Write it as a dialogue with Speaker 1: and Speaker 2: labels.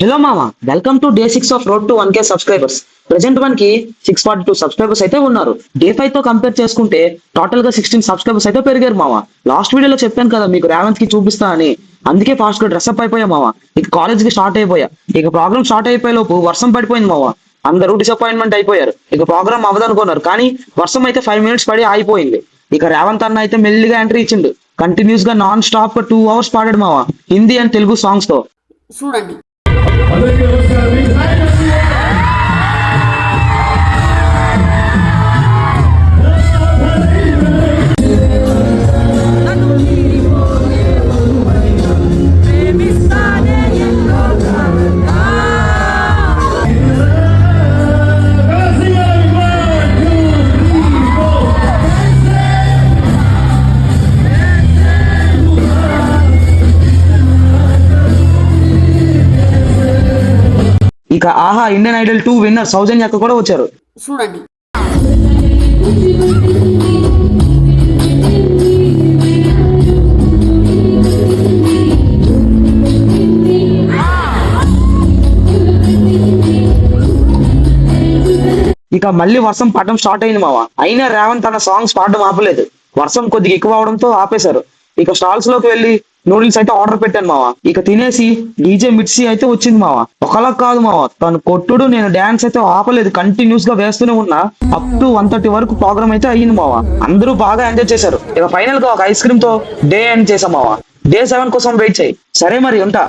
Speaker 1: Hello మామ, welcome to day 6 of road to 1K subscribers. Present మనకి 642 subscribers అయితే ఉన్నారు. డే 5 తో కంపేర్ చేసుకుంటే టోటల్ గా 16 సబ్స్క్రైబర్స్ అయితే పెరిగారు మామ. లాస్ట్ వీడియోలో చెప్పాను కదా మీకు రేవంత్ కి చూపిస్తా అని, అందుకే ఫాస్ట్ గా డ్రెస్అప్ అయిపోయా మామ. ఇక కాలేజ్ కి స్టార్ట్ అయిపోయా. ఇక ప్రోగ్రామ్ స్టార్ట్ అయిపోయే లోపు వర్షం పడిపోయింది మామ. అందరూ డిసప్పాయింట్మెంట్ అయిపోయారు. ఇక ప్రోగ్రామ్ అవ్వదనుకున్నారు, కానీ వర్షం అయితే 5 మినిట్స్ పడి ఆగిపోయింది. ఇక రేవంత్ అన్న అయితే మెల్లిగా ఎంట్రీ ఇచ్చిండు. కంటిన్యూస్ గా నాన్ స్టాప్ 2 అవర్స్ పాడాడు మామ, హిందీ అండ్ తెలుగు సాంగ్స్ తో.
Speaker 2: చూడండి.
Speaker 1: ఇక ఆహా ఇండియన్ ఐడల్ 2 విన్నర్ సౌజన్య అక్క కూడా వచ్చారు.
Speaker 2: చూడండి.
Speaker 1: ఇక మళ్ళీ వర్షం పడడం స్టార్ట్ అయింది మావా. అయినా రేవంత్ తన సాంగ్స్ పాడడం ఆపలేదు. వర్షం కొద్దిగా ఎక్కువ అవడంతో ఆపేశారు. ఇక స్టాల్స్ లోకి వెళ్ళి నూడిల్స్ అయితే ఆర్డర్ పెట్టాను మావా. ఇక తినేసి డీజే మిర్చి అయితే వచ్చింది మావా. ఒకలా కాదు మావా, తను కొట్టుడు నేను డాన్స్ అయితే ఆపలేదు, కంటిన్యూస్ గా వేస్తూనే ఉన్నా. అప్ టు 1:30 వరకు ప్రోగ్రామ్ అయితే అయ్యింది మావా. అందరూ బాగా ఎంజాయ్ చేశారు. ఇక ఫైనల్ గా ఒక ఐస్ క్రీమ్ తో డే ఎండ్ చేసాం మావా. డే 7 కోసం వెయిట్ చేయి. సరే మరి ఉంటా.